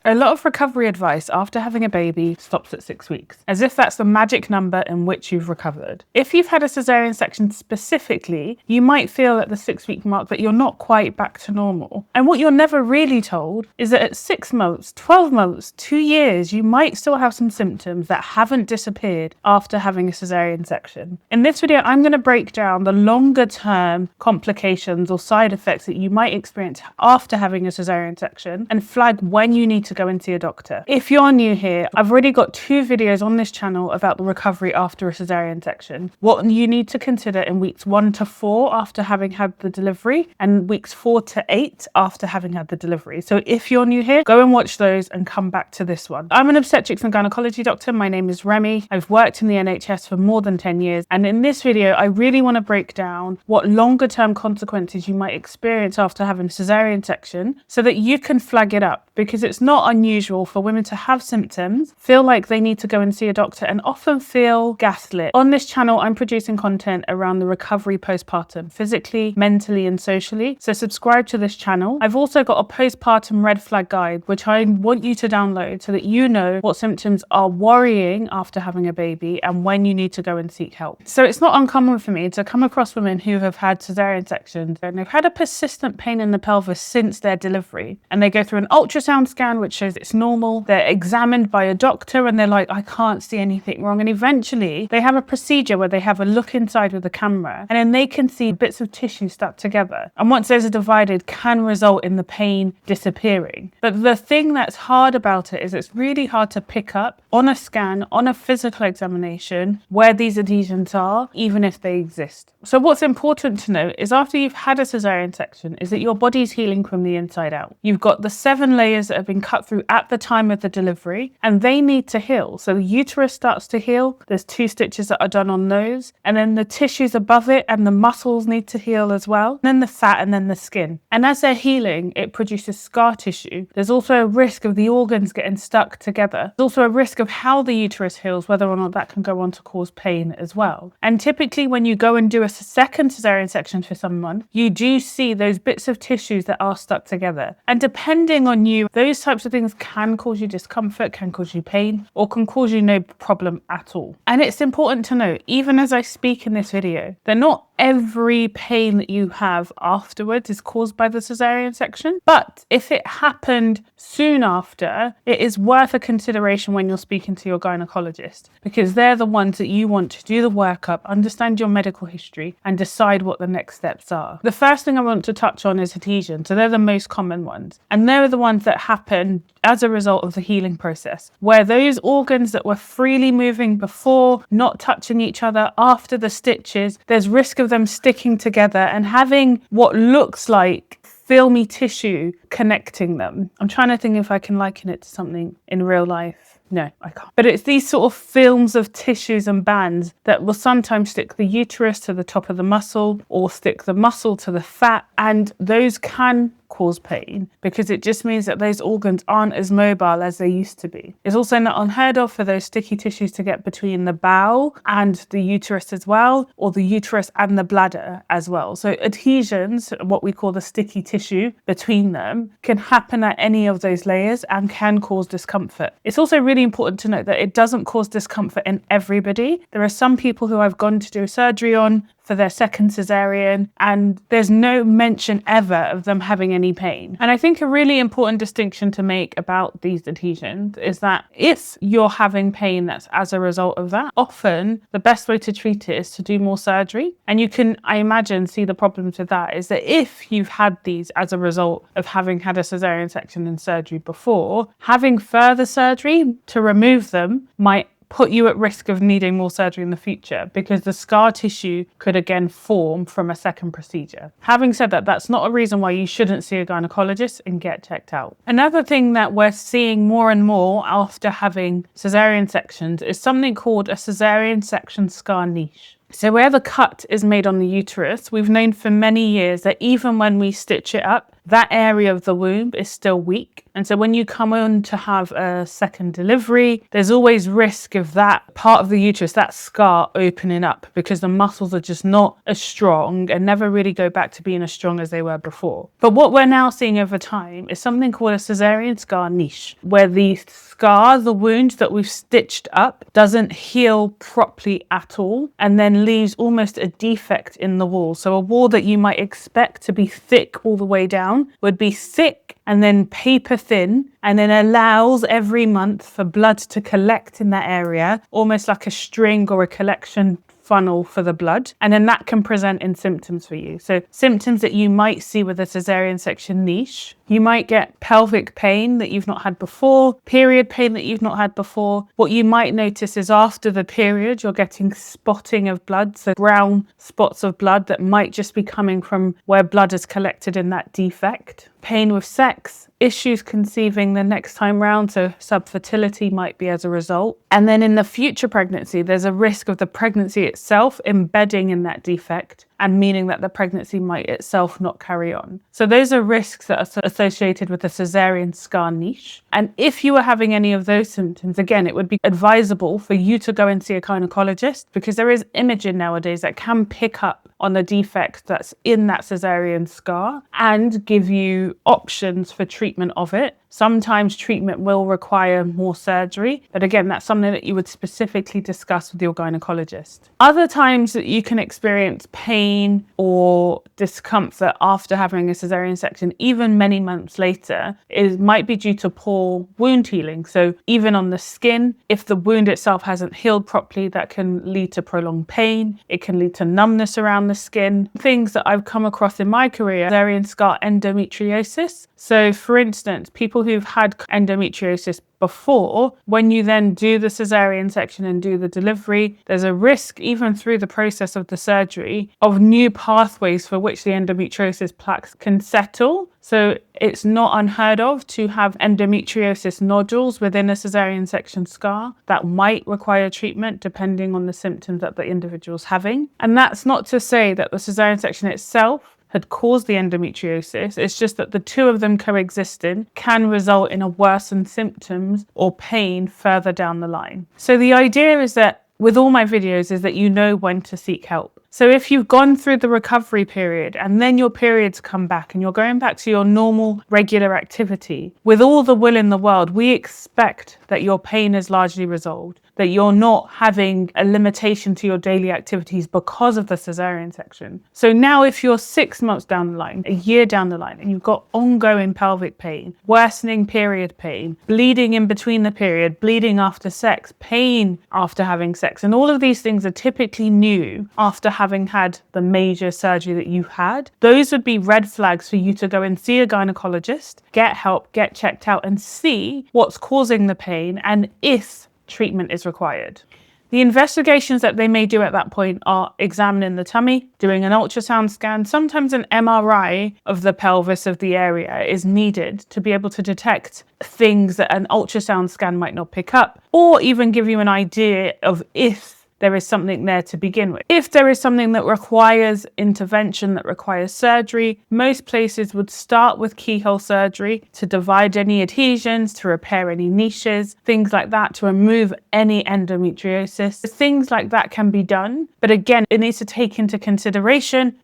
A lot of recovery advice after having a baby stops at 6 weeks, as if that's the magic number in which you've recovered. If you've had a cesarean section specifically, you might feel at the 6-week mark that you're not quite back to normal. And what you're never really told is that at 6 months, 12 months, 2 years, you might still have some symptoms that haven't disappeared after having a cesarean section. In this video, I'm going to break down the longer term complications or side effects that you might experience after having a cesarean section and flag when you need to go and see a doctor. If you're new here, I've already got 2 videos on this channel about the recovery after a cesarean section, what you need to consider in weeks 1 to 4 after having had the delivery, and weeks 4 to 8 after having had the delivery. So if you're new here, go and watch those and come back to this one. I'm an obstetrics and gynaecology doctor. My name is Remi. I've worked in the NHS for more than 10 years. And in this video, I really want to break down what longer term consequences you might experience after having a cesarean section so that you can flag it up, because it's not unusual for women to have symptoms, feel like they need to go and see a doctor, and often feel gaslit. On this channel, I'm producing content around the recovery postpartum, physically, mentally, and socially. So subscribe to this channel. I've also got a postpartum red flag guide, which I want you to download so that you know what symptoms are worrying after having a baby and when you need to go and seek help. So it's not uncommon for me to come across women who have had cesarean sections and they've had a persistent pain in the pelvis since their delivery, and they go through an ultrasound scan which shows it's normal. They're examined by a doctor and they're like, I can't see anything wrong. And eventually they have a procedure where they have a look inside with a camera, and then they can see bits of tissue stuck together. And once those are divided, can result in the pain disappearing. But the thing that's hard about it is it's really hard to pick up on a scan, on a physical examination, where these adhesions are, even if they exist. So what's important to note is after you've had a cesarean section is that your body's healing from the inside out. You've got the 7 layers that have been cut through at the time of the delivery, and they need to heal. So the uterus starts to heal. There's 2 stitches that are done on those, and then the tissues above it and the muscles need to heal as well. And then the fat, and then the skin. And as they're healing, it produces scar tissue. There's also a risk of the organs getting stuck together. There's also a risk of how the uterus heals, whether or not that can go on to cause pain as well. And typically when you go and do a second cesarean section for someone, you do see those bits of tissues that are stuck together. And depending on you, those types of things can cause you discomfort, can cause you pain, or can cause you no problem at all. And it's important to note, even as I speak in this video, that not every pain that you have afterwards is caused by the cesarean section. But if it happened soon after, it is worth a consideration when you're speaking to your gynecologist, because they're the ones that you want to do the workup, understand your medical history, and decide what the next steps are. The first thing I want to touch on is adhesions. So they're the most common ones. And they're the ones that happen as a result of the healing process, where those organs that were freely moving before, not touching each other after the stitches, there's risk of them sticking together and having what looks like filmy tissue connecting them. I'm trying to think if I can liken it to something in real life. No, I can't. But it's these sort of films of tissues and bands that will sometimes stick the uterus to the top of the muscle or stick the muscle to the fat. And those can cause pain because it just means that those organs aren't as mobile as they used to be. It's also not unheard of for those sticky tissues to get between the bowel and the uterus as well, or the uterus and the bladder as well. So adhesions, what we call the sticky tissue between them, can happen at any of those layers and can cause discomfort. It's also really important to note that it doesn't cause discomfort in everybody. There are some people who I've gone to do surgery on for their second cesarean, and there's no mention ever of them having any pain. And I think a really important distinction to make about these adhesions is that if you're having pain that's as a result of that, often the best way to treat it is to do more surgery. And you can, I imagine, see the problems with that is that if you've had these as a result of having had a cesarean section and surgery before, having further surgery to remove them might put you at risk of needing more surgery in the future, because the scar tissue could again form from a second procedure. Having said that, that's not a reason why you shouldn't see a gynecologist and get checked out. Another thing that we're seeing more and more after having cesarean sections is something called a cesarean section scar niche. So where the cut is made on the uterus, we've known for many years that even when we stitch it up, that area of the womb is still weak. And so when you come on to have a second delivery, there's always risk of that part of the uterus, that scar, opening up because the muscles are just not as strong and never really go back to being as strong as they were before. But what we're now seeing over time is something called a caesarean scar niche, where the scar, the wound that we've stitched up, doesn't heal properly at all and then leaves almost a defect in the wall. So a wall that you might expect to be thick all the way down would be thick and then paper thin, and then allows every month for blood to collect in that area, almost like a string or a collection funnel for the blood. And then that can present in symptoms for you. So symptoms that you might see with a caesarean section niche: you might get pelvic pain that you've not had before, period pain that you've not had before. What you might notice is after the period, you're getting spotting of blood, so brown spots of blood that might just be coming from where blood is collected in that defect. Pain with sex, issues conceiving the next time round, so subfertility might be as a result. And then in the future pregnancy, there's a risk of the pregnancy itself embedding in that defect and meaning that the pregnancy might itself not carry on. So those are risks that are associated with the caesarean scar niche. And if you were having any of those symptoms, again, it would be advisable for you to go and see a gynaecologist, because there is imaging nowadays that can pick up on the defect that's in that caesarean scar and give you options for treatment of it. Sometimes treatment will require more surgery, but again, that's something that you would specifically discuss with your gynecologist. Other times that you can experience pain or discomfort after having a caesarean section, even many months later, might be due to poor wound healing. So even on the skin, if the wound itself hasn't healed properly, that can lead to prolonged pain. It can lead to numbness around the skin. Things that I've come across in my career: caesarean scar endometriosis. So for instance, people who've had endometriosis before, when you then do the caesarean section and do the delivery, there's a risk, even through the process of the surgery, of new pathways for which the endometriosis plaques can settle. So it's not unheard of to have endometriosis nodules within a caesarean section scar that might require treatment depending on the symptoms that the individual's having. And that's not to say that the caesarean section itself had caused the endometriosis. It's just that the two of them coexisting can result in a worsened symptoms or pain further down the line. So the idea is that with all my videos is that you know when to seek help. So if you've gone through the recovery period and then your periods come back and you're going back to your normal regular activity, with all the will in the world, we expect that your pain is largely resolved, that you're not having a limitation to your daily activities because of the caesarean section. So now if you're 6 months down the line, a year down the line, and you've got ongoing pelvic pain, worsening period pain, bleeding in between the period, bleeding after sex, pain after having sex, and all of these things are typically new after having had the major surgery that you had, those would be red flags for you to go and see a gynecologist, get help, get checked out, and see what's causing the pain and if treatment is required. The investigations that they may do at that point are examining the tummy, doing an ultrasound scan. Sometimes an MRI of the pelvis of the area is needed to be able to detect things that an ultrasound scan might not pick up, or even give you an idea of if there is something there to begin with. If there is something that requires intervention, that requires surgery, most places would start with keyhole surgery to divide any adhesions, to repair any niches, things like that, to remove any endometriosis. Things like that can be done. But again, it needs to take into consideration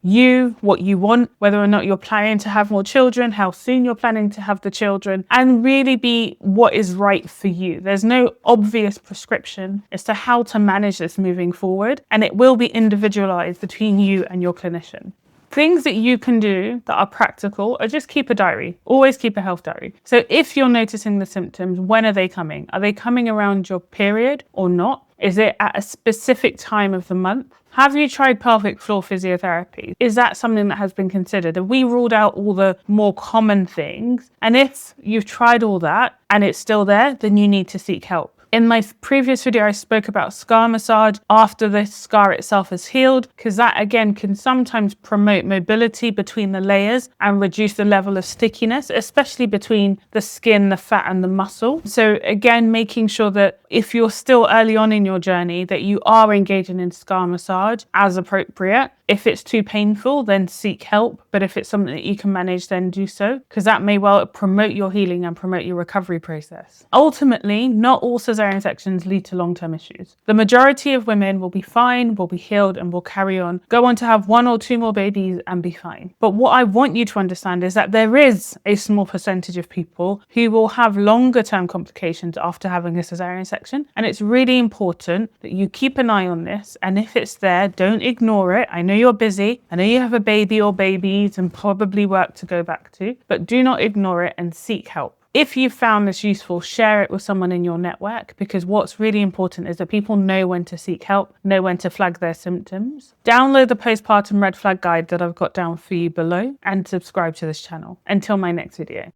what you want, whether or not you're planning to have more children, how soon you're planning to have the children, and really be what is right for you. There's no obvious prescription as to how to manage this moving forward, and it will be individualized between you and your clinician. Things that you can do that are practical are just keep a diary. Always keep a health diary. So if you're noticing the symptoms, when are they coming? Are they coming around your period or not? Is it at a specific time of the month? Have you tried pelvic floor physiotherapy? Is that something that has been considered? Have we ruled out all the more common things? And if you've tried all that and it's still there, then you need to seek help. In my previous video, I spoke about scar massage after the scar itself has healed, because that again can sometimes promote mobility between the layers and reduce the level of stickiness, especially between the skin, the fat and the muscle. So again, making sure that if you're still early on in your journey, that you are engaging in scar massage as appropriate. If it's too painful, then seek help. But if it's something that you can manage, then do so, because that may well promote your healing and promote your recovery process. Ultimately, not all cesarean sections lead to long-term issues. The majority of women will be fine, will be healed, and will carry on, go on to have 1 or 2 more babies and be fine. But what I want you to understand is that there is a small percentage of people who will have longer term complications after having a cesarean section. And it's really important that you keep an eye on this. And if it's there, don't ignore it. I know you're busy. I know you have a baby or babies and probably work to go back to, but do not ignore it and seek help. If you found this useful, share it with someone in your network, because what's really important is that people know when to seek help, know when to flag their symptoms. Download the postpartum red flag guide that I've got down for you below and subscribe to this channel. Until my next video.